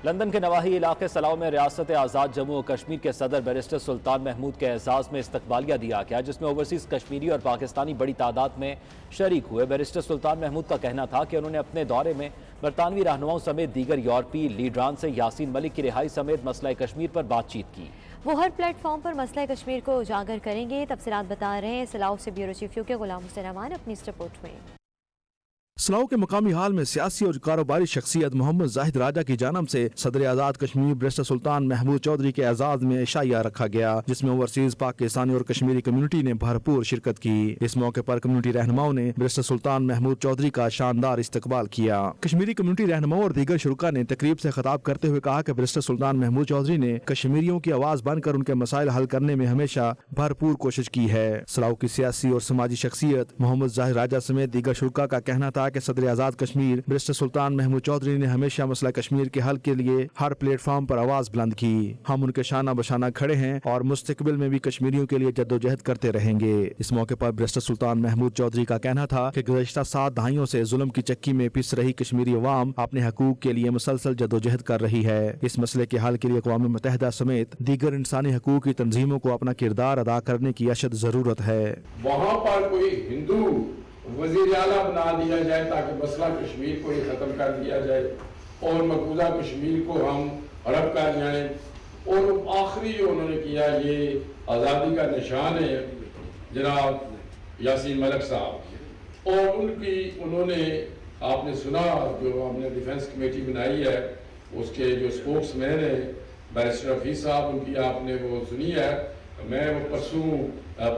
London کے نواحی علاقے سلاؤ میں ریاست آزاد جموں و کشمیر کے صدر بیرسٹر سلطان محمود کے اعزاز میں استقبالیہ دیا گیا، جس میں اوورسیز کشمیری اور پاکستانی بڑی تعداد میں شریک ہوئے۔ بیرسٹر سلطان محمود کا کہنا تھا کہ انہوں نے اپنے دورے میں برطانوی رہنماؤں سمیت دیگر یورپی لیڈران سے یاسین ملک کی رہائی سمیت مسئلہ کشمیر پر بات چیت کی۔ وہ ہر پلیٹ فارم پر مسئلہ کشمیر کو اجاگر کریں گے۔ تفصیلات بتا رہے ہیں سلاؤ سے بیورو چیف کے غلام حسین امان اپنی اس رپورٹ میں۔ سلاؤ کے مقامی ہال میں سیاسی اور کاروباری شخصیت محمد زاہد راجہ کی جانب سے صدر آزاد کشمیر بیرسٹر سلطان محمود چودھری کے اعزاز میں عشائیہ رکھا گیا، جس میں اوورسیز پاکستانی اور کشمیری کمیونٹی نے بھرپور شرکت کی۔ اس موقع پر کمیونٹی رہنماؤں نے بیرسٹر سلطان محمود چودھری کا شاندار استقبال کیا۔ کشمیری کمیونٹی رہنماؤں اور دیگر شرکاء نے تقریب سے خطاب کرتے ہوئے کہا کہ بیرسٹر سلطان محمود چودھری نے کشمیریوں کی آواز بن کر ان کے مسائل حل کرنے میں ہمیشہ بھرپور کوشش کی ہے۔ سلاؤ کی سیاسی اور سماجی شخصیت محمد زاہد راجہ سمیت دیگر شرکاء کا کہنا تھا کہ صدر آزاد کشمیر بیرسٹر سلطان محمود چودھری نے ہمیشہ مسئلہ کشمیر کے حل کے لیے ہر پلیٹ فارم پر آواز بلند کی۔ ہم ان کے شانہ بشانہ کھڑے ہیں اور مستقبل میں بھی کشمیریوں کے لیے جدوجہد کرتے رہیں گے۔ اس موقع پر بیرسٹر سلطان محمود چودھری کا کہنا تھا کہ گزشتہ 7 دہائیوں سے ظلم کی چکی میں پس رہی کشمیری عوام اپنے حقوق کے لیے مسلسل جدوجہد کر رہی ہے۔ اس مسئلے کے حل کے لیے اقوام متحدہ سمیت دیگر انسانی حقوق کی تنظیموں کو اپنا کردار ادا کرنے کی اشد ضرورت ہے۔ وہاں پر کوئی ہندو وزیر اعلیٰ بنا دیا جائے تاکہ مسئلہ کشمیر کو ہی ختم کر دیا جائے اور مقبوضہ کشمیر کو ہم ہڑپ کر جائیں، اور آخری جو انہوں نے کیا یہ آزادی کا نشان ہے جناب یاسین ملک صاحب، اور انہوں نے آپ نے سنا جو ہم نے ڈیفنس کمیٹی بنائی ہے اس کے جو سپوکس مین ہیں بیرسٹر حفیظ صاحب، ان کی آپ نے وہ سنی ہے۔ میں وہ پرسوں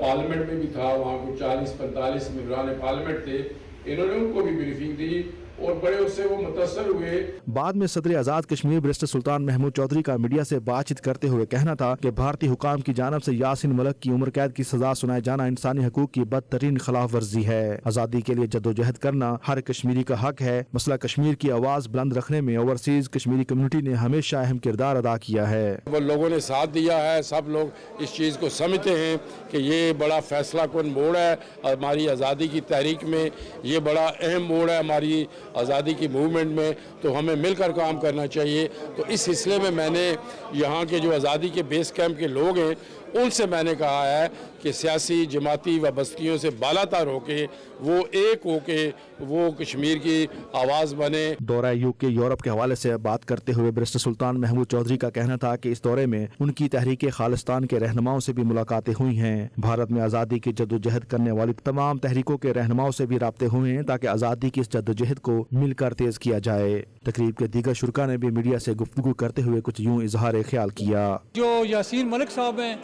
پارلیمنٹ میں بھی تھا، وہاں کو 40-45 ممبران پارلیمنٹ تھے، انہوں نے ان کو بھی بریفنگ دی اور بڑے اس سے وہ متاثر ہوئے۔ بعد میں صدر آزاد کشمیر بیرسٹر سلطان محمود چودھری کا میڈیا سے بات چیت کرتے ہوئے کہنا تھا کہ بھارتی حکام کی جانب سے یاسین ملک کی عمر قید کی سزا سنائے جانا انسانی حقوق کی بدترین خلاف ورزی ہے۔ آزادی کے لیے جدوجہد کرنا ہر کشمیری کا حق ہے۔ مسئلہ کشمیر کی آواز بلند رکھنے میں اوورسیز کشمیری کمیونٹی نے ہمیشہ اہم کردار ادا کیا ہے۔ وہ لوگوں نے ساتھ دیا ہے، سب لوگ اس چیز کو سمجھتے ہیں کہ یہ بڑا فیصلہ کن موڑ ہے ہماری آزادی کی تحریک میں، یہ بڑا اہم موڑ ہے ہماری آزادی کی موومنٹ میں، تو ہمیں مل کر کام کرنا چاہیے۔ تو اس سلسلے میں میں نے یہاں کے جو آزادی کے بیس کیمپ کے لوگ ہیں ان سے میں نے کہا ہے کہ سیاسی جماعتی وابستگیوں سے بالاتر ہو کے وہ ایک ہو کے وہ کشمیر کی آواز بنے۔ دورہ UK یورپ کے حوالے سے بات کرتے ہوئے بیرسٹر سلطان محمود چودھری کا کہنا تھا کہ اس دورے میں ان کی تحریک خالصتان کے رہنماؤں سے بھی ملاقاتیں ہوئی ہیں۔ بھارت میں آزادی کی جدوجہد کرنے والی تمام تحریکوں کے رہنماؤں سے بھی رابطے ہوئے ہیں تاکہ آزادی کی اس جدوجہد کو مل کر تیز کیا جائے۔ تقریب کے دیگر شرکاء نے بھی میڈیا سے گفتگو کرتے ہوئے کچھ یوں اظہار خیال کیا۔ جو یاسین ملک صاحب ہیں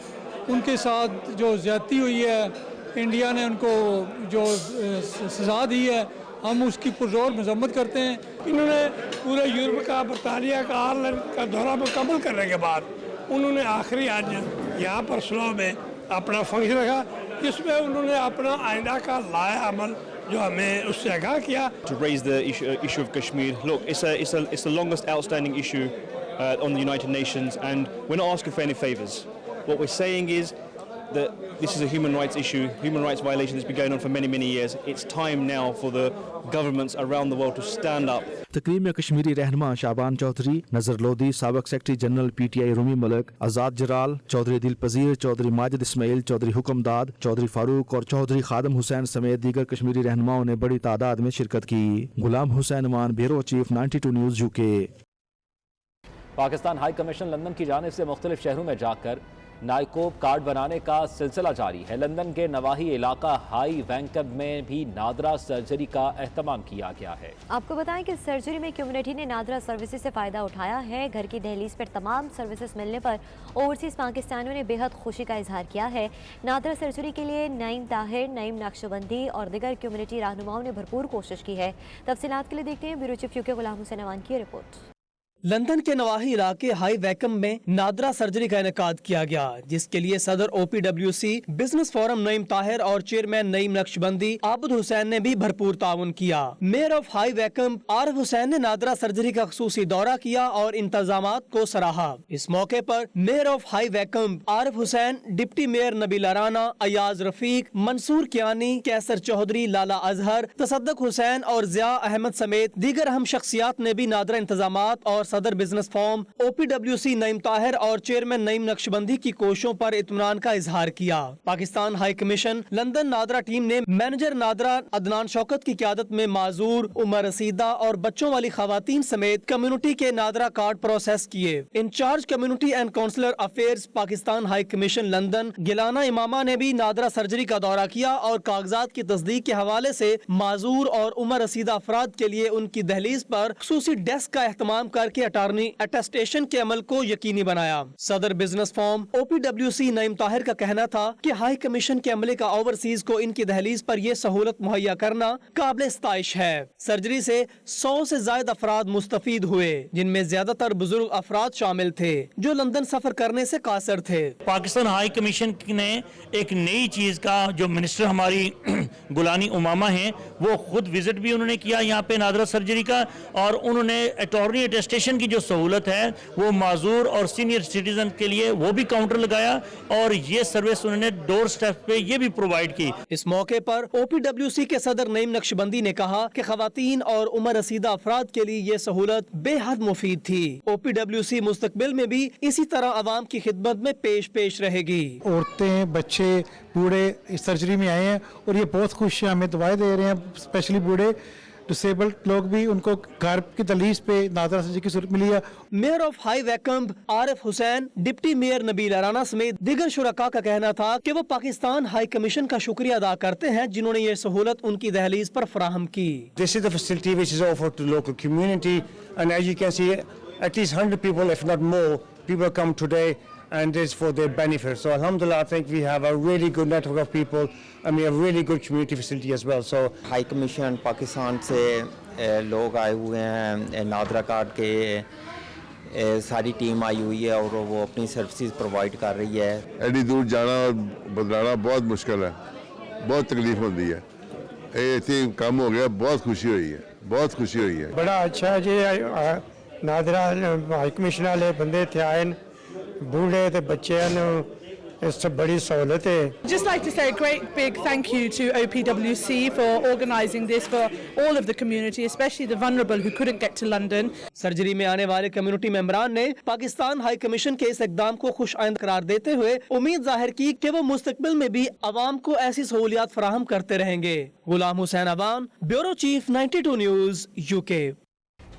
ان کے ساتھ جو زیادتی ہوئی ہے، انڈیا نے ان کو جو سزا دی ہے، ہم اس کی پرزور مذمت کرتے ہیں۔ انہوں نے پورے یورپ کا، برطانیہ کا، آئرلینڈ کا دورہ مکمل کرنے کے بعد انہوں نے آخری آج یہاں پر سلو میں اپنا فنکشن رکھا، جس میں انہوں نے اپنا آئندہ کا لائحہ عمل جو ہمیں اس سے آگاہ کیا۔ To raise the issue of Kashmir. Look, it's the longest outstanding issue on the United Nations, and we're not asking for any favors. What we're saying is that this is a human rights issue, human rights violation that's been going on for many, many years. It's time now for the governments around the world to stand up. تقریب میں کشمیری رہنما شعبان چودھری، نظر لودھی، سابق secretary general PTI رومی ملک، آزاد جرال، چودھری دل پذیر، چودھری ماجد اسماعیل، چودھری حکم داد، چودھری فاروق اور چودھری خادم حسین سمیت دیگر کشمیری رہنماؤں نے بڑی تعداد میں شرکت کی۔ غلام حسین امان، bureau chief, 92 news UK۔ Pakistan high commission London کی جانب سے مختلف شہروں میں جا کر نائکوب کارڈ بنانے کا سلسلہ جاری ہے۔ لندن کے نواحی علاقہ ہائی وینکم میں بھی نادرا سرجری کا اہتمام کیا گیا ہے۔ آپ کو بتائیں کہ سرجری میں کمیونٹی نے نادرا سروسز سے فائدہ اٹھایا ہے۔ گھر کی دہلیز پر تمام سروسز ملنے پر اوورسیز پاکستانیوں نے بے حد خوشی کا اظہار کیا ہے۔ نادرا سرجری کے لیے نعیم طاہر، نعیم نقشبندی اور دیگر کمیونٹی رہنماؤں نے بھرپور کوشش کی ہے۔ تفصیلات کے لیے دیکھتے ہیں بیورو چیف UK غلام حسین امان کی رپورٹ۔ لندن کے نواحی علاقے ہائی ویکم میں نادرا سرجری کا انعقاد کیا گیا، جس کے لیے صدر OPWC بزنس فورم نعیم طاہر اور چیئرمین نعیم نقشبندی عابد حسین نے بھی بھرپور تعاون کیا۔ Mayor of High Wycombe Arif حسین نے نادرا سرجری کا خصوصی دورہ کیا اور انتظامات کو سراہا۔ اس موقع پر mayor of High Wycombe Arif Hussain, deputy mayor Nabila Rana, Ayaz Rafiq, Mansoor Kiyani, Qaiser Chaudhry, لالا اظہر، تصدق حسین اور ضیاء احمد سمیت دیگر اہم شخصیات نے بھی نادرا انتظامات اور सदर business form OPWC Naeem Tahir और चेयरमैन नईम नक्शबंदी की कोशिशों पर इत्मीनान का इजहार किया। Pakistan high commission London NADRA team ने मैनेजर नादरा अदनान शौकत की क़यादत में माजूर, उम्र रसीदा और बच्चों वाली खवातीन समेत कम्युनिटी के नादरा कार्ड प्रोसेस किए। In charge community and counsellor affairs Pakistan high commission London Gilana Imama ने भी नादरा सर्जरी का दौरा किया और कागजात की तस्दीक के हवाले से माजूर और उम्र रसीदा अफराद के लिए उनकी दहलीज पर खुसूसी डेस्क का एहतमाम करके अटार्नी अटेस्टेशन के अमल को यकीनी बनाया। सदर business form OPWC Naeem Tahir का कहना था कि हाई कमीशन के अमले का ओवरसीज को इनकी दहलीज पर यह सहूलत मुहैया करना काबिल इस्ताइश है। सर्जरी से 100 से ज्यादा अफराद मुस्तफीद हुए, जिनमें ज्यादातर बुजुर्ग अफराद शामिल थे जो लंदन सफर करने से कासर थे। पाकिस्तान हाई कमीशन ने एक नई चीज का, जो मिनिस्टर हमारी गुलानी उमामा हैं, वो खुद विजिट भी उन्होंने किया यहाँ पे नादरा सर्जरी का, और उन्होंने अटॉर्नी अटेस्टेशन की जो सहूलत है वो माजूर और सीनियर सिटीजन के लिए वो भी काउंटर लगाया, और ये सर्विस उन्होंने डोर स्टेप पे ये भी प्रोवाइड की। इस मौके पर OPWC के सदर नईम नक्शबंदी ने कहा कि खवातीन और उम्र रसीदा अफराद के लिए ये सहूलत बेहद मुफीद थी। OPWC मुस्तकबिल में भी इसी तरह आवाम की खिदमत में पेश रहेगी। औरतें, बच्चे, बूढ़े इस सर्जरी में आए हैं और ये बहुत खुश हैं, हमें दवाएं दे रहे हैं। स्पेशली बूढ़े डिसेबल्ड लोग भी, उनको घर की दहलीज पे नादरा सर्जरी की सूरत मिली है। Mayor of high vacuum Arif Hussain, deputy mayor Nabeel Rana समेत दीगर शुरका का कहना था कि वो पाकिस्तान हाई कमीशन का शुक्रिया अदा करते हैं जिन्होंने ये सहूलत उनकी दहलीज पर फराहम की। This is the facility which is offered to local community, and as you can see, at least 100 people, if not more, people come today, and it's for their benefit. So alhamdulillah, I think we have a really good network of people, and we have really good community facility as well. So high commission Pakistan से लोग आए हुए हैं, NADRA card के सारी team आई हुई है और वो अपनी सर्विसेज प्रोवाइड कर रही है। एडी दूर जाना और बदलाना बहुत मुश्किल है, बहुत तकलीफ होती है। ये इतनी कम हो गया, बहुत खुशी हुई है, बहुत खुशी हुई है। बड़ा अच्छा जी, नादरा हाई कमीशन वाले बंदे थे आए, बूढ़े ते बच्चे इससे बड़ी सहूलत है। Just like to say a great big thank you to OPWC for organising this for all of the community, especially the vulnerable who couldn't get to London. Surgery में आने वाले कम्युनिटी मेंबरान ने पाकिस्तान हाई कमीशन के इस इकदाम को खुशआइंद करार देते हुए उम्मीद जाहिर की कि वो मुस्तकबिल में भी आवाम को ऐसी सहूलियात फराहम करते रहेंगे। Ghulam Hussain Awan, bureau chief 92 news UK।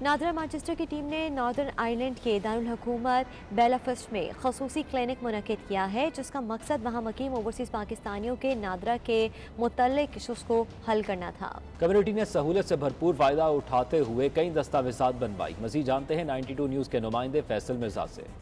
NADRA Manchester की टीम ने नॉर्दर्न आयरलैंड के दारुल हुकूमत बेलफास्ट में खसूसी क्लिनिक मुनक्किद किया है, जिसका मकसद वहाँ मकीम ओवरसीज़ पाकिस्तानियों के नादरा के मुतल्लिक इशूज़ को हल करना था। कम्युनिटी ने सहूलत से भरपूर फ़ायदा उठाते हुए कई दस्तावेज़ात बनवाई। मज़ीद जानते हैं 92 न्यूज़ के नुमाइंदे फैसल मिर्जा से।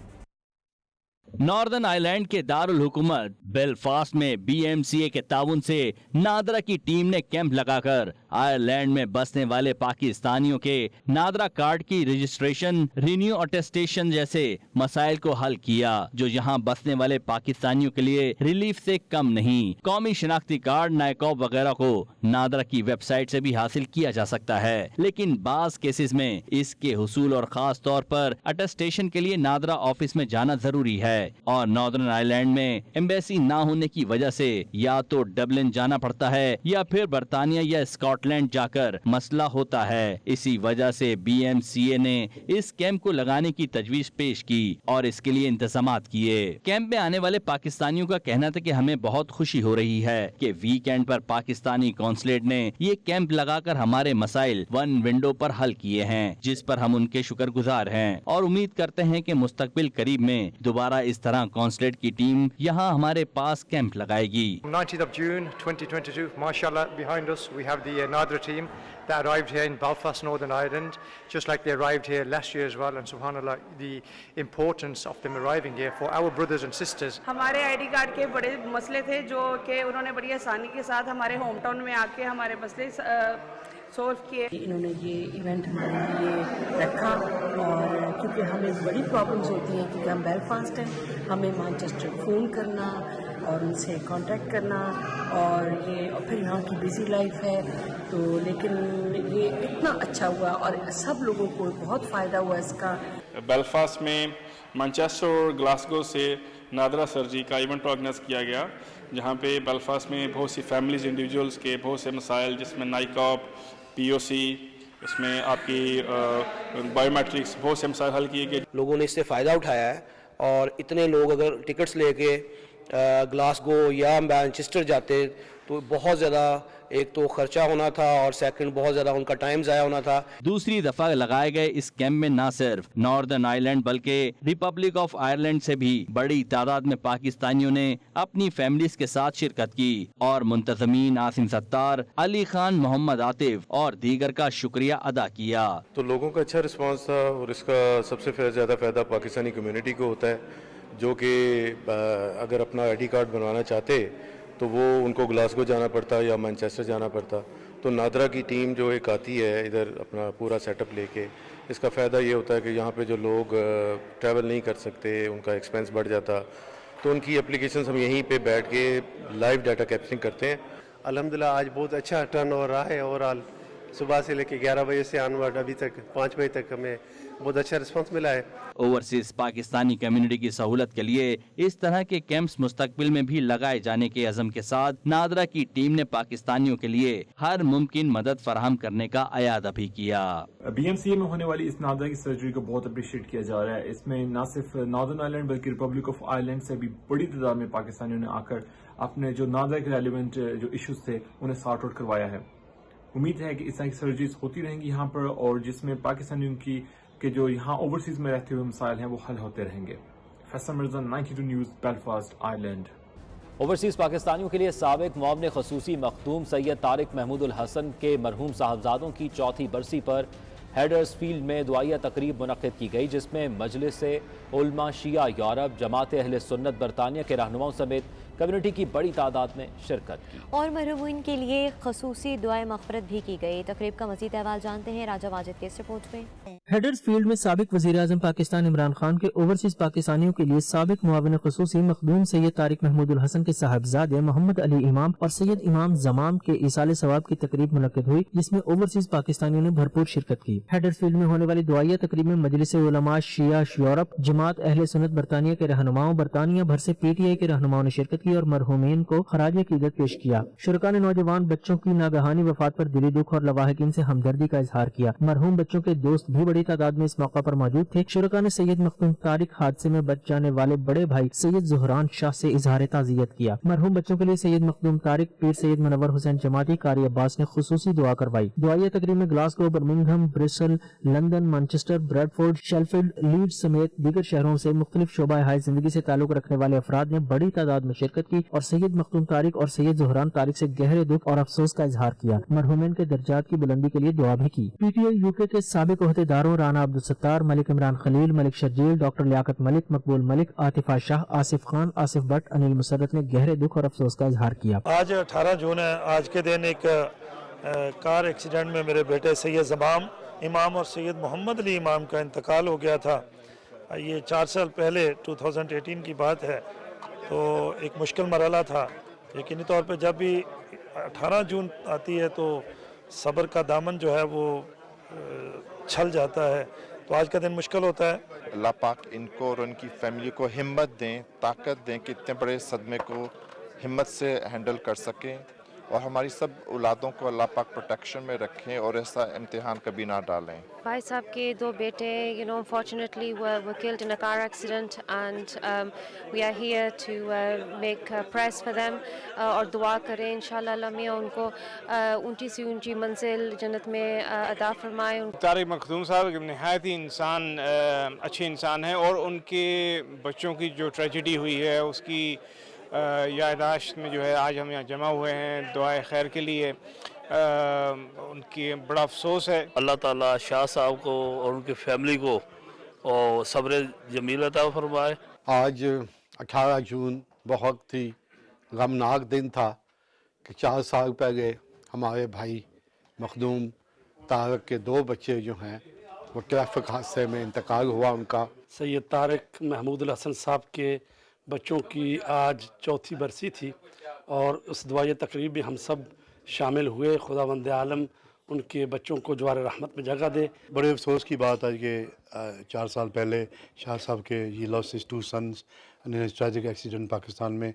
नॉर्दर्न आयरलैंड के दारुल हुकूमत बेलफास्ट में BMCA के ताउन से नादरा की टीम ने कैंप लगाकर आयरलैंड में बसने वाले पाकिस्तानियों के नादरा कार्ड की रजिस्ट्रेशन, रिन्यू अटेस्टेशन जैसे मसाइल को हल किया, जो यहाँ बसने वाले पाकिस्तानियों के लिए रिलीफ से कम नहीं। कौमी शनाख्ती कार्ड, नायकॉब वगैरह को नादरा की वेबसाइट से भी हासिल किया जा सकता है, लेकिन बाज केसेस में इसके हुसूल और खास तौर पर अटेस्टेशन के लिए नादरा ऑफिस में जाना जरूरी है, और नॉर्दर्न आयरलैंड में एम्बेसी ना होने की वजह से या तो डबलिन जाना पड़ता है या फिर बरतानिया या स्कॉटलैंड जाकर मसला होता है। इसी वजह से BMCA ने इस कैंप को लगाने की तजवीज पेश की और इसके लिए इंतजामात किए। कैंप में आने वाले पाकिस्तानियों का कहना था कि हमें बहुत खुशी हो रही है कि वीकेंड पर पाकिस्तानी कॉन्सुलेट ने ये कैंप लगाकर हमारे मसाइल वन विंडो पर हल किए हैं, जिस पर हम उनके शुक्रगुजार हैं और उम्मीद करते हैं कि मुस्तकबिल करीब में दोबारा इस तरह कॉन्सुलेट की टीम यहाँ हमारे पास कैंप लगाएगी। 19th of June 2022, mashallah, behind us we have the Nadra team that arrived here in Belfast, Northern Ireland, just like they arrived here last year as well, and subhanallah, the importance of them arriving here for our brothers and sisters. हमारे ID card के बड़े मसले थे जो कि उन्होंने बड़ी आसानी के साथ हमारे होम टाउन में आके हमारे मसले सोल्व किए। इन्होंने ये इवेंट हमारे लिए रखा, और क्योंकि हमें बड़ी प्रॉब्लम्स होती हैं, क्योंकि हम बेलफास्ट हैं, हमें मैनचेस्टर फ़ोन करना और उनसे कांटेक्ट करना, और फिर यहाँ की बिजी लाइफ है, तो लेकिन ये इतना अच्छा हुआ और सब लोगों को बहुत फ़ायदा हुआ इसका। बेलफास्ट में मैनचेस्टर और ग्लासगो से नादरा सर्जरी का इवेंट ऑर्गेनाइज किया गया, जहाँ पे बेलफास्ट में बहुत सी फैमिलीज़, इंडिविजुअल्स के बहुत से मसाइल, जिसमें नाइकॉब, POC, اس میں آپ کی بایو میٹرکس بہت سے مسائل حل کیے گئے. لوگوں نے اس سے فائدہ اٹھایا ہے اور اتنے لوگ اگر ٹکٹس لے کے گلاسگو یا مانچسٹر جاتے تو بہت زیادہ ایک تو خرچہ ہونا تھا اور سیکنڈ بہت زیادہ ان کا ٹائم ضائع ہونا تھا. دوسری دفعہ لگائے گئے اس کیمپ میں نہ صرف ناردرن آئرلینڈ بلکہ ریپبلک آف آئرلینڈ سے بھی بڑی تعداد میں پاکستانیوں نے اپنی فیملیز کے ساتھ شرکت کی اور منتظمین عاصم ستار، علی خان، محمد عاطف اور دیگر کا شکریہ ادا کیا. تو لوگوں کا اچھا رسپانس تھا اور اس کا سب سے زیادہ فائدہ پاکستانی کمیونٹی کو ہوتا ہے جو کہ اگر اپنا آئی ڈی کارڈ بنوانا چاہتے تو وہ ان کو گلاسگو جانا پڑتا یا مانچسٹر جانا پڑتا. تو نادرا کی ٹیم جو ایک آتی ہے ادھر اپنا پورا سیٹ اپ لے کے، اس کا فائدہ یہ ہوتا ہے کہ یہاں پہ جو لوگ ٹریول نہیں کر سکتے ان کا ایکسپینس بڑھ جاتا تو ان کی اپلیکیشنز ہم یہیں پہ بیٹھ کے لائیو ڈیٹا کیپچرنگ کرتے ہیں. الحمدللہ آج بہت اچھا ٹرن ہو رہا ہے. اوور آل صبح سے لے کے 11 بجے سے آنورڈ ابھی تک 5 بجے تک ہمیں بہت اچھا رسپانس ملا ہے. اوورسیز پاکستانی کمیونٹی کی سہولت کے لیے اس طرح کے کیمپس مستقبل میں بھی لگائے جانے کے عزم کے ساتھ نادرا کی ٹیم نے پاکستانیوں کے لیے ہر ممکن مدد فراہم کرنے کا اعادہ بھی کیا. BMCA میں ہونے والی اس نادرا کی سرجری کو بہت اپریشیٹ کیا جا رہا ہے. اس میں نہ صرف ناردرن آئرلینڈ بلکہ ریپبلک آف آئرلینڈ سے بھی بڑی تعداد میں پاکستانیوں نے آ کر اپنے جو نادرا کے ریلیونٹ جو ایشوز تھے انہیں سارٹ آؤٹ کروایا ہے. امید ہے کہ اس طرح کی سرجریز ہوتی رہیں گی یہاں پر اور جس میں پاکستانیوں کی کہ جو یہاں اوورسیز میں رہتے ہوئے مسائل ہیں وہ حل ہوتے رہیں گے. Faisal Mirza, 92 news, Belfast, Ireland. Overseas پاکستانیوں کے لیے سابق معاون خصوصی مخدوم سید طارق محمود الحسن کے مرحوم صاحبزادوں کی 4تھی برسی پر ہیڈرز فیلڈ میں دعائیہ تقریب منعقد کی گئی جس میں مجلس علماء شیعہ یورپ، جماعت اہل سنت برطانیہ کے رہنماؤں سمیت کمیونٹی کی بڑی تعداد میں شرکت کی اور مرحومین کے لیے خصوصی دعائے مغفرت بھی کی گئی. تقریب کا مزید احوال جانتے ہیں راجہ واجد کے اس رپورٹ میں. ہیڈرز فیلڈ میں سابق وزیر اعظم پاکستان عمران خان کے اوورسیز پاکستانیوں کے لیے سابق معاون خصوصی مخدوم سید طارق محمود الحسن کے صاحبزادے محمد علی امام اور سید امام زمام کے ایصال ثواب کی تقریب منعقد ہوئی جس میں اوورسیز پاکستانیوں نے بھرپور شرکت کی. ہیڈرز فیلڈ میں ہونے والی دعائیہ تقریب میں مجلس علماء شیعہ یورپ، جماعت اہل سنت برطانیہ کے رہنماؤں، برطانیہ بھر سے PTI کے رہنماؤں نے شرکت کی اور مرحومین کو خراج عقیدت پیش کیا. شرکاء نے نوجوان بچوں کی ناگہانی وفات پر دلی دکھ اور لواحقین سے ہمدردی کا اظہار کیا. مرحوم بچوں کے دوست بھی بڑی تعداد میں اس موقع پر موجود تھے. شرکاء نے سید مخدوم طارق حادثے میں بچ جانے والے بڑے بھائی سید زہران شاہ سے اظہار تعزیت کیا. مرحوم بچوں کے لیے سید مخدوم طارق پیر سید منور حسین جماعتی قاری عباس نے خصوصی دعا کروائی. دعائیہ تقریب میں Glasgow, Birmingham, Bristol, London, Manchester, Bradford, Sheffield, Leeds سمیت دیگر شہروں سے مختلف شعبہ حیات زندگی سے تعلق رکھنے والے افراد نے بڑی تعداد میں شرکت کی اور سید مخدوم طارق اور سید زہران طارق سے گہرے دکھ اور افسوس کا اظہار کیا. مرحومین کے درجات کی بلندی کے لیے دعا بھی کی. PTI UK کے سابق عہدیداروں رانا عبدالستار، ملک عمران خلیل، ملک شرجیل، ڈاکٹر لیاقت ملک، مقبول ملک، عاطفہ شاہ، آصف خان، آصف بٹ، انیل مسرت نے گہرے دکھ اور افسوس کا اظہار کیا. آج 18 جون ہے. آج کے دن ایک کار ایکسیڈنٹ میں میرے بیٹے سید زمام امام اور سید محمد علی امام کا انتقال ہو گیا تھا. یہ 4 سال پہلے 2018 کی بات ہے. تو ایک مشکل مرحلہ تھا. یقینی طور پہ جب بھی 18 جون آتی ہے تو صبر کا دامن جو ہے وہ چھل جاتا ہے. تو آج کا دن مشکل ہوتا ہے. اللہ پاک ان کو اور ان کی فیملی کو ہمت دیں، طاقت دیں کہ اتنے بڑے صدمے کو ہمت سے ہینڈل کر سکیں اور ہماری سب اولادوں کو اللہ پاک پروٹیکشن میں رکھیں اور ایسا امتحان کبھی نہ ڈالیں. بھائی صاحب کے 2 بیٹے unfortunately were killed in a car accident and we are here to make prayers for them اور دعا کریں انشاءاللہ اللہ میاں ان کو اونچی سی اونچی منزل جنت میں عطا فرمائے. طارق مخدوم صاحب نہایت ہی انسان اچھے انسان ہیں اور ان کے بچوں کی جو ٹریجڈی ہوئی ہے اس کی یادداشت میں جو ہے آج ہم یہاں جمع ہوئے ہیں دعائے خیر کے لیے. ان کی بڑا افسوس ہے. اللہ تعالیٰ شاہ صاحب کو اور ان کی فیملی کو اور صبر جمیل عطا فرمائے. آج 18 جون بہت ہی غمناک دن تھا کہ 4 سال پہلے ہمارے بھائی مخدوم طارق کے 2 بچے جو ہیں وہ ٹریفک حادثے میں انتقال ہوا ان کا. سید طارق محمود الحسن صاحب کے بچوں کی آج 4تھی برسی تھی اور اس دعائیہ تقریب میں ہم سب شامل ہوئے. خداوند عالم ان کے بچوں کو جوار رحمت میں جگہ دے. بڑے افسوس کی بات ہے کہ 4 سال پہلے شاہ صاحب کے یہ لاس 2 since in tragic accident Pakistan میں.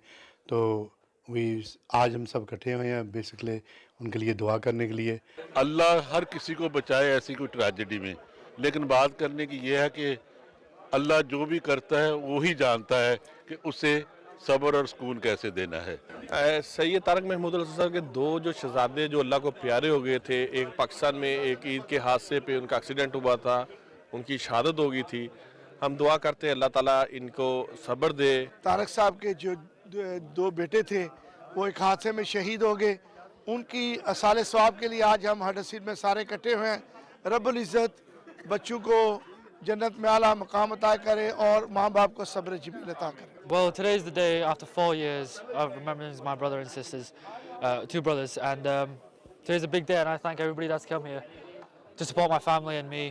تو आज हम सब इकट्ठे हुए हैं बेसिकली उनके लिए दुआ करने के लिए। अल्लाह हर किसी को बचाए ऐसी कोई ट्रेजेडी में, लेकिन बात करने की ये है कि अल्लाह जो भी करता है वो ही जानता है कि उसे सब्र और सुकून कैसे देना है। सैयद तारक महमूद साहब के दो जो शहजादे जो अल्लाह को प्यारे हो गए थे, एक पाकिस्तान में एक ईद के हादसे पे उनका एक्सीडेंट हुआ था, उनकी शहादत हो गई थी। हम दुआ करते हैं अल्लाह ताला इनको सब्र दे। तारक साहब के जो दो बेटे थे वो एक हादसे में शहीद हो गए, उनकी असाले सवाब के लिए आज हम हडर्सफील्ड में सारे इकट्ठे हुए हैं। रब्बुल इज़्ज़त बच्चों को जन्नत में आला मकाम अता करे और माँ बाप को सब्र जमील अता करे। Well, today is the day after 4 years of remembering my brother and sisters, two brothers, and today's a big day, and I thank everybody that's come here to support my family and me.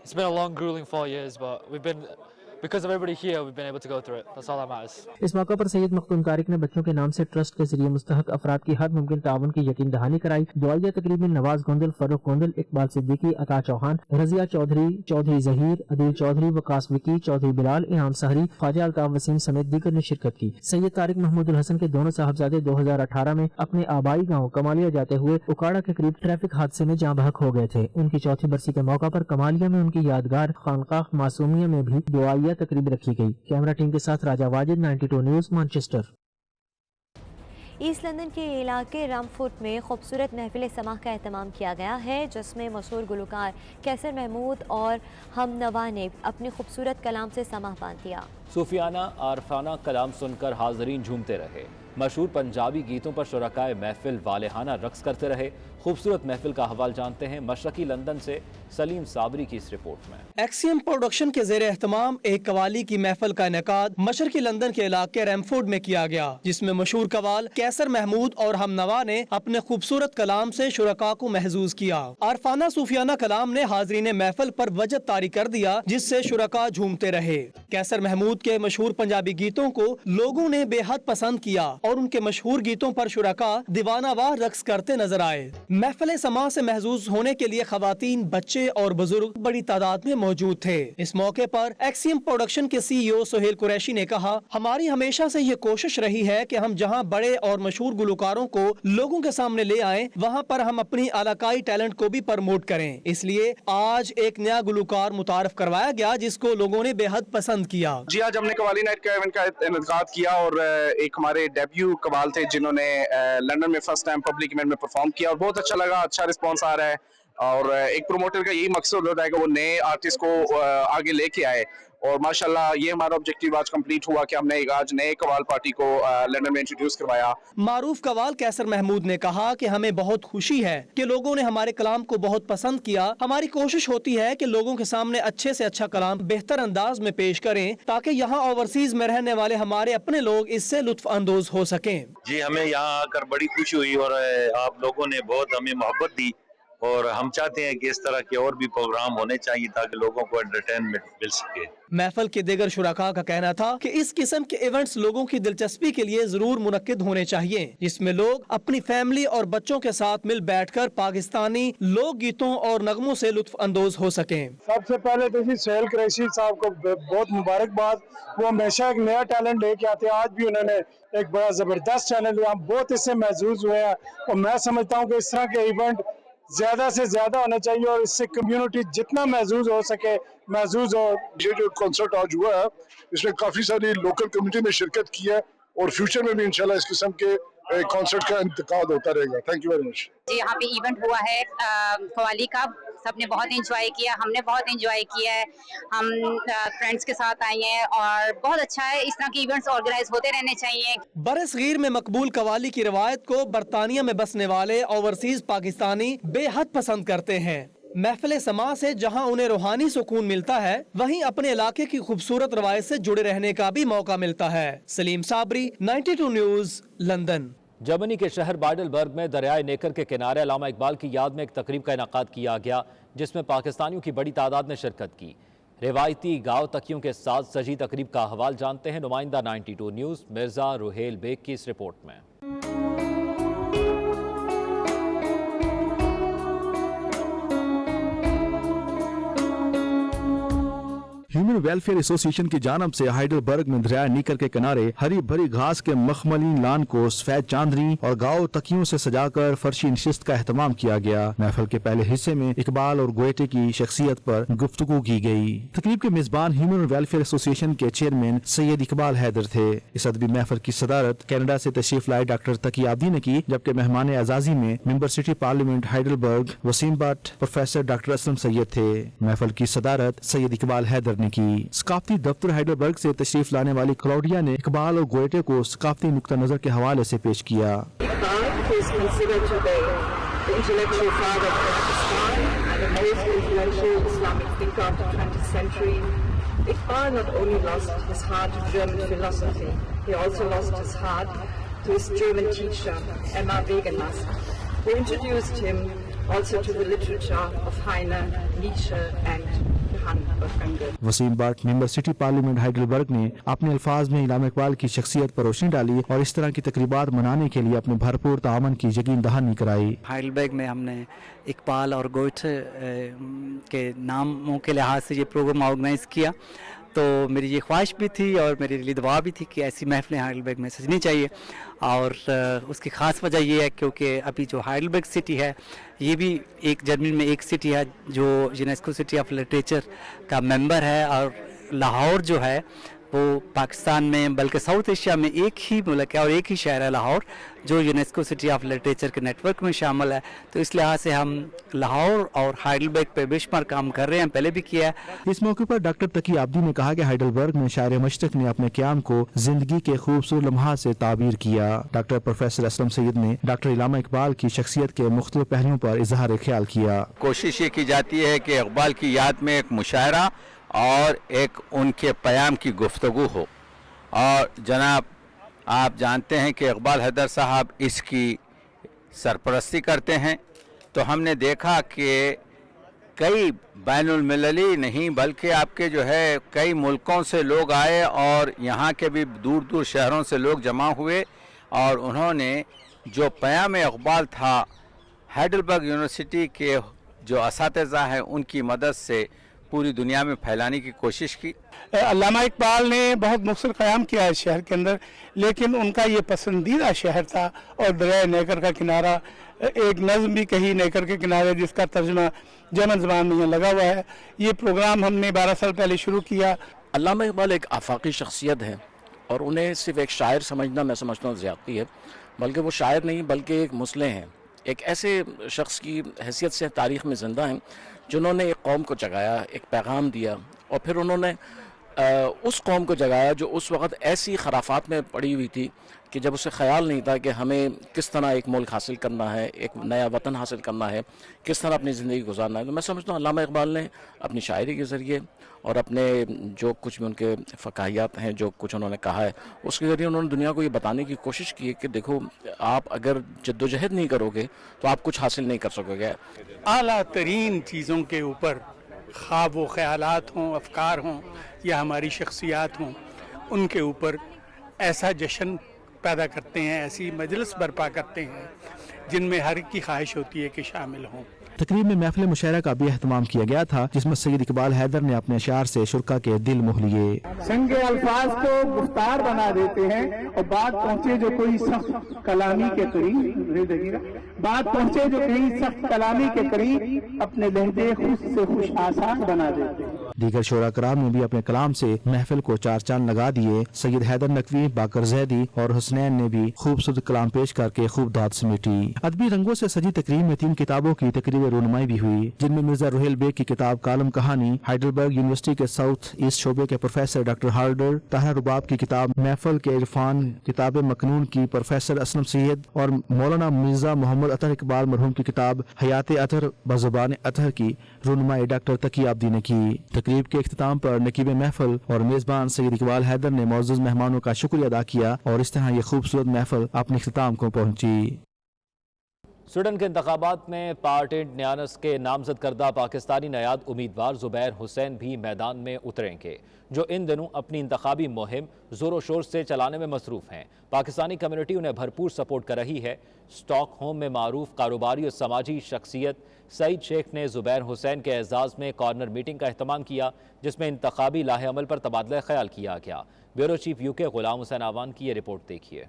It's been a long, grueling 4 years, but because of everybody here, we've been able to go through it. That's all that matters. इस मौके पर सैयद मखदूम तारिक ने बच्चों के नाम से trust के जरिए मुस्तहक अफराद की हर मुमकिन ताउन की यकीन दहानी कराई। दुआइया तकरीब में नवाज गोंदल, फरूख गोंदल, इकबाल सिद्दीकी, अता चौहान, रजिया चौधरी, चौधरी जहीर, अदील चौधरी, वकास विकी, चौधरी बिलाल, इनाम सहरी, ख्वाजा अल्ताफ वसीम समेत दीगर ने शिरकत की। सैयद तारिक महमूद हसन के दोनों साहबजादे 2018 में अपने आबाई गाँव कमालिया जाते हुए उकाड़ा के करीब ट्रैफिक हादसे में जाँ बहक हो गए थे। उनकी चौथी बरसी के मौका पर कमालिया में उनकी यादगार खानकाह मासूमिया में भी दुआइया तकरीब रखी गई। कैमरा टीम के साथ Raja Wajid, 92 news, Manchester. East London के इलाके रामफोर्ट में खूबसूरत महफिल समाह का एहतमाम किया गया है, जिसमें मशहूर गुलकार कैसर महमूद और हम नवा ने अपनी खूबसूरत कलाम से समाह बांध दिया। सूफियाना आरफाना कलाम सुनकर हाज़रीन झूमते रहे। मशहूर पंजाबी गीतों पर शुरकाए महफिल वालेहाना रक्स करते रहे। खूबसूरत महफिल का हवाल जानते हैं मशरकी लंदन से सलीम साबरी की इस रिपोर्ट में। एक्सियम प्रोडक्शन के ज़ेरे एहतमाम एक कवाली की महफिल का इनेकाद मशरकी लंदन के इलाके रैमफोर्ड में किया गया, जिसमें मशहूर कवाल कैसर महमूद और हम नवा ने अपने खूबसूरत कलाम से शुरका को महजूज किया। आरफाना सूफियाना कलाम ने हाजरीन महफिल पर वजद तारी कर दिया, जिससे शुरका झूमते रहे। कैसर महमूद के मशहूर पंजाबी गीतों को लोगों ने बेहद पसंद किया और उनके मशहूर गीतों पर शुरका दीवानावार रक्स करते नजर आए। महफिल समाह से महजूज होने के लिए खवातीन, बच्चे और बुजुर्ग बड़ी तादाद में मौजूद थे। इस मौके पर एक्सियम प्रोडक्शन के CEO सोहेल कुरैशी ने कहा, हमारी हमेशा से ये कोशिश रही है कि हम जहां बड़े और मशहूर गुलकारों को लोगों के सामने ले आएं, वहां पर हम अपनी इलाकाई टैलेंट को भी प्रमोट करें। इसलिए आज एक नया गुलकार मुतारफ करवाया गया, जिसको लोगों ने बेहद पसंद किया। जी, आज हमने कवाली नाइट का इवेंट का इनेकाद किया और एक हमारे डेब्यू कवाल थे जिन्होंने लंदन में फर्स्ट टाइम पब्लिक इवेंट में परफॉर्म किया और बहुत अच्छा लगा, अच्छा रिस्पॉन्स आ रहा है। और एक प्रोमोटर का यही मकसद होता है कि वो नए आर्टिस्ट को आगे लेके आए और माशाल्लाह ये हमारा ऑब्जेक्टिव आज कंप्लीट हुआ कि हमने आज नए कवाल पार्टी को लंदन में इंट्रोड्यूस करवाया। मारूफ कवाल कैसर महमूद ने कहा कि हमें बहुत खुशी है कि लोगों ने हमारे कलाम को बहुत पसंद किया। हमारी कोशिश होती है कि लोगों के सामने अच्छे से अच्छा कलाम बेहतर अंदाज में पेश करें, ताकि यहाँ ओवरसीज में रहने वाले हमारे अपने लोग इससे लुत्फ अंदोज हो सकें। जी, हमें यहाँ आकर बड़ी खुशी हुई और आप लोगों ने बहुत हमें मोहब्बत दी और हम चाहते हैं कि इस तरह के और भी प्रोग्राम होने चाहिए ताकि लोगों को एंटरटेनमेंट मिल सके। महफिल के दीगर शुरका का कहना था कि इस किस्म के इवेंट्स लोगों की दिलचस्पी के लिए जरूर मुनक्किद होने चाहिए, जिसमें लोग अपनी फैमिली और बच्चों के साथ मिल बैठकर पाकिस्तानी लोक गीतों और नगमों से लुत्फ अंदोज हो सकें। सबसे पहले तो सोहेल कुरैशी साहब को बहुत मुबारकबाद। वो हमेशा एक नया टैलेंट लेके आते हैं, आज भी उन्होंने एक बड़ा जबरदस्त टैलेंट लिया, हम बहुत इससे महसूस हुए हैं और मैं समझता हूँ कि इस तरह के इवेंट ज्यादा से ज्यादा होना चाहिए और इससे कम्युनिटी जितना महसूस हो सके महसूस हो। ये जो कॉन्सर्ट आज हुआ है इसमें काफी सारी लोकल कम्युनिटी ने शिरकत की है और फ्यूचर में भी इंशाल्लाह इस किस्म के कॉन्सर्ट का इंतकाद होता रहेगा। Thank you very much. जी, यहाँ पे इवेंट हुआ है कवाली का, सबने बहुत एंजॉय किया, हमने बहुत एंजॉय किया है। हम फ्रेंड्स के साथ आए हैं और बहुत अच्छा है, इस तरह के इवेंट्स ऑर्गेनाइज होते रहने चाहिए। बरसगीर में मकबूल कवाली की रवायत को बरतानिया में बसने वाले ओवरसीज पाकिस्तानी बेहद पसंद करते हैं। महफिल समाह से जहां उन्हें रूहानी सुकून मिलता है, वहीं अपने इलाके की खूबसूरत रवायत से जुड़े रहने का भी मौका मिलता है। Salim Sabri, 92 news, London. Germany के शहर बाइडलबर्ग में दरियाए नेकर के किनारे अल्लामा इकबाल की याद में एक तकरीब का इनेकाद किया गया, जिसमें पाकिस्तानियों की बड़ी तादाद ने शिरकत की। रिवायती गाँव तकियों के साथ सजी तकरीब का हवाल जानते हैं नुमाइंदा 92 न्यूज़ मिर्जा रुहेल बेग की इस रिपोर्ट में। ह्यूमन वेलफेयर एसोसिएशन की जानब से हाइडलबर्ग में दरिया नीकर के किनारे हरी भरी घास के मखमली लान को सफेद चांदनी और गाँव तकियों से सजाकर फर्शी नशिस्त का एहतमाम किया गया। महफिल के पहले हिस्से में इकबाल और गोयटे की शख्सियत पर गुफ्तगू की गई। तकरीब के मेजबान ह्यूमन वेलफेयर एसोसिएशन के चेयरमैन सैयद इकबाल हैदर थे। इस अदबी महफिल की सदारत कनाडा से तशरीफ लाए डॉक्टर तकी आब्दी ने की, जबकि मेहमान एजाजी में member city parliament Heidelberg Waseem Butt professor doctor Aslam Syed थे। महफिल की सदारत सैयद इकबाल हैदर ने की। सकाफती दफ्तर हाइडलबर्ग से तशरीफ लाने वाली क्लाउडिया ने इकबाल और गोयटे को सकाफती नुक्ता नजर के हवाले से पेश किया। Iqbal not only lost his heart to German philosophy, he also lost his heart to his German teacher, Emma Wegeners, who introduced him also to the literature of Heine, Nietzsche and Johann Wolfgang Goethe. Waseem Butt member city parliament Heidelberg ने अपने अल्फाज में इलामा इकबाल की शख्सियत पर रोशनी डाली और इस तरह की तकरीबात मनाने के लिए अपने भरपूर तामन की यकीन दहानी कराई। हाइडलबर्ग में हमने इकबाल और गोयटे के नामों के लिहाज से ये प्रोग्राम ऑर्गेनाइज किया, तो मेरी ये ख्वाहिश भी थी और मेरी लिए दुआ भी थी कि ऐसी महफिलें हाइडलबर्ग में सजनी चाहिए। और उसकी ख़ास वजह ये है क्योंकि अभी जो हाइडलबर्ग सिटी है ये भी एक जर्मनी में एक सिटी है जो यूनेस्को सिटी ऑफ लिटरेचर का मेंबर है, और लाहौर जो है वो पाकिस्तान में बल्कि साउथ एशिया में एक ही मुल्क है और एक ही शहर है लाहौर जो यूनेस्को सिटी ऑफ लिटरेचर के नेटवर्क में शामिल है। तो इस लिहाज से हम लाहौर और हाइडलबर्ग पे बेशुमार काम कर रहे हैं, पहले भी किया है। इस मौके पर डॉक्टर तकी आब्दी ने कहा कि हाइडलबर्ग में शायर मशरक ने अपने क़याम को जिंदगी के खूबसूरत लम्हात से ताबीर किया। डॉक्टर प्रोफेसर असलम सैयद ने डॉक्टर इलामा इकबाल की शख्सियत के मुख्तलिफ पहलुओं पर इजहार ख्याल किया। कोशिश ये की जाती है कि इकबाल की याद में एक मुशायरा और एक उनके प्याम की गुफ्तगू हो। और जनाब आप जानते हैं कि इकबाल हैदर साहब इसकी सरपरस्ती करते हैं, तो हमने देखा कि कई बैनुल मिलली नहीं बल्कि आपके जो है कई मुल्कों से लोग आए और यहाँ के भी दूर दूर शहरों से लोग जमा हुए और उन्होंने जो प्याम इकबाल था हाइडलबर्ग यूनिवर्सिटी के जो असातिज़ा हैं उनकी मदद से पूरी दुनिया में फैलाने की कोशिश की। अल्लामा इकबाल ने बहुत मुख्तलिफ क़याम किया है शहर के अंदर, लेकिन उनका ये पसंदीदा शहर था और दरिया नेकर का किनारा, एक नज़्म भी कही नेकर के किनारे जिसका तर्जुमा जर्मन ज़बान में यहाँ लगा हुआ है। ये प्रोग्राम हमने 12 साल पहले शुरू किया। अल्लामा इकबाल एक आफाकी शख्सियत है और उन्हें सिर्फ एक शायर समझना मैं समझता हूँ ज़्यादती है, बल्कि वो शायर नहीं बल्कि एक मुस्लिम हैं, एक ऐसे शख्स की हैसियत से तारीख़ में ज़िंदा हैं जिन्होंने एक कौम को जगाया, एक पैगाम दिया और फिर उन्होंने उस कौम को जगाया जो उस वक़्त ऐसी खराफात में पड़ी हुई थी कि जब उसे ख्याल नहीं था कि हमें किस तरह एक मुल्क हासिल करना है, एक नया वतन हासिल करना है, किस तरह अपनी ज़िंदगी गुजारना है। तो मैं समझता हूँ अल्लामा इकबाल ने अपनी शायरी के ज़रिए और अपने जो कुछ भी उनके फ़काहियात हैं, जो कुछ उन्होंने कहा है, उसके ज़रिए उन्होंने दुनिया को ये बताने की कोशिश की है कि देखो आप अगर जद्दोजहद नहीं करोगे तो आप कुछ हासिल नहीं कर सकोगे। आला तरीन चीज़ों के ऊपर ख्वाब व ख़यालात हों, अफकार हों या हमारी शख्सियात हों, उनके ऊपर ऐसा जश्न पैदा करते हैं, ऐसी मजलिस बर्पा करते हैं जिनमें हर एक की ख्वाहिश होती है कि शामिल हों। तकरीब में महफिल मुशायरा का भी एहतमाम किया गया था, जिसमें सैयद इकबाल हैदर ने अपने अशार से शुरका के दिल मोह लिए। संग अल्फाज को गुफ्तार बना देते हैं और बात पहुँचे जो कोई सख्त कलामी के करीब, बात पहुँचे जो कहीं सख्त कलामी के करीब अपने लहजे खुश से खुश आसान बना देते हैं। दीगर शोरा कराम ने भी अपने कलाम से महफिल को चार चांद लगा दिए। सैयद हैदर नकवी, बाकर जैदी और हुसनैन ने भी खूबसूरत कलाम पेश करके खूब दाद समेटी। अदबी रंगों से सजी तकरीब में 3 किताबों की तकरीब रोनुमाई भी हुई, जिनमें मिर्जा रुहेल बेग की किताब कालम कहानी, हाइडलबर्ग यूनिवर्सिटी के साउथ ईस्ट शोबे के प्रोफेसर डॉक्टर हार्डर, ताहिर रुबाब की किताब महफल के इरफान, किताब मकनून की प्रोफेसर असलम सैयद और मौलाना मिर्जा मोहम्मद अतहर इकबाल मरहूम की किताब हयात अतहर बज़ुबान अतहर की रोनुमाई डॉक्टर तकी आब्दी ने की। तकरीब के इख्तिताम पर नकीब महफल और मेजबान सैयद इकबाल हैदर ने मौजूद मेहमानों का शुक्रिया अदा किया और इस तरह ये खूबसूरत महफल अपने इख्तिताम को पहुंची। स्वीडन के इंतखाबात में पार्टेंट न्यानस के नामजद करदा पाकिस्तानी नयाद उम्मीदवार जुबैर हुसैन भी मैदान में उतरेंगे, जो इन दिनों अपनी इंतखाबी मुहिम ज़ोर शोर से चलाने में मसरूफ़ हैं। पाकिस्तानी कम्युनिटी उन्हें भरपूर सपोर्ट कर रही है। स्टॉकहोम में मारूफ कारोबारी और समाजी शख्सियत सईद शेख ने जुबैर हुसैन के एजाज़ में कॉर्नर मीटिंग का अहतमाम किया, जिसमें इंतखाबी लाहे अमल पर तबादला ख्याल किया गया। Bureau chief UK Ghulam Hussain आवान की ये रिपोर्ट देखिए।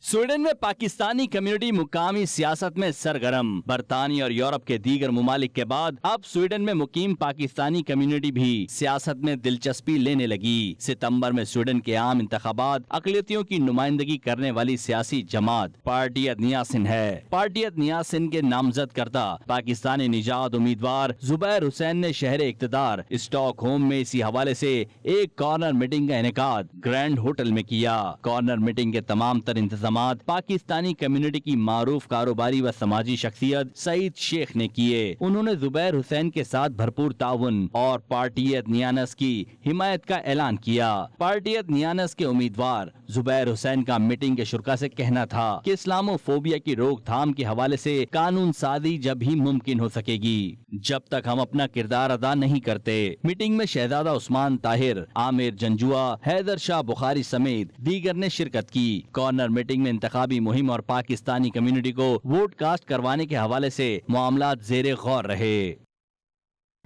स्वीडन में पाकिस्तानी कम्युनिटी मुकामी सियासत में सरगर्म। बरतानिया और यूरोप के दीगर मुमालिक के बाद अब स्वीडन में मुकीम पाकिस्तानी कम्युनिटी भी सियासत में दिलचस्पी लेने लगी। सितंबर में स्वीडन के आम इंतखाबात अकलियतियों की नुमाइंदगी करने वाली सियासी जमात पार्टियत नियासिन है। पार्टियत नियासिन के नामजद करता पाकिस्तानी निजात उम्मीदवार जुबैर हुसैन ने शहर इक्तदार स्टॉकहोम में इसी हवाले से एक कॉर्नर मीटिंग का इनेकाद ग्रैंड होटल में किया। कॉर्नर मीटिंग के तमाम तर इंतजाम पाकिस्तानी कम्युनिटी की मारूफ कारोबारी व समाजी शख्सियत सईद शेख ने किए। उन्होंने जुबैर हुसैन के साथ भरपूर ताउन और पार्टियत नियानस की हिमायत का ऐलान किया। पार्टियत नियानस के उम्मीदवार जुबैर हुसैन का मीटिंग के शुरा से कहना था कि इस्लामोफोबिया की रोकथाम के हवाले से कानून साजी जब ही मुमकिन हो सकेगी, जब तक हम अपना किरदार अदा नहीं करते। मीटिंग में शहजादा उस्मान ताहिर, आमिर जंजुआ, हैदर शाह बुखारी समेत दीगर ने शिरकत की। कॉर्नर मीटिंग में इंतखाबी मुहिम और पाकिस्तानी कम्युनिटी को वोट कास्ट करवाने के हवाले से मामलात ज़ेरे गौर रहे।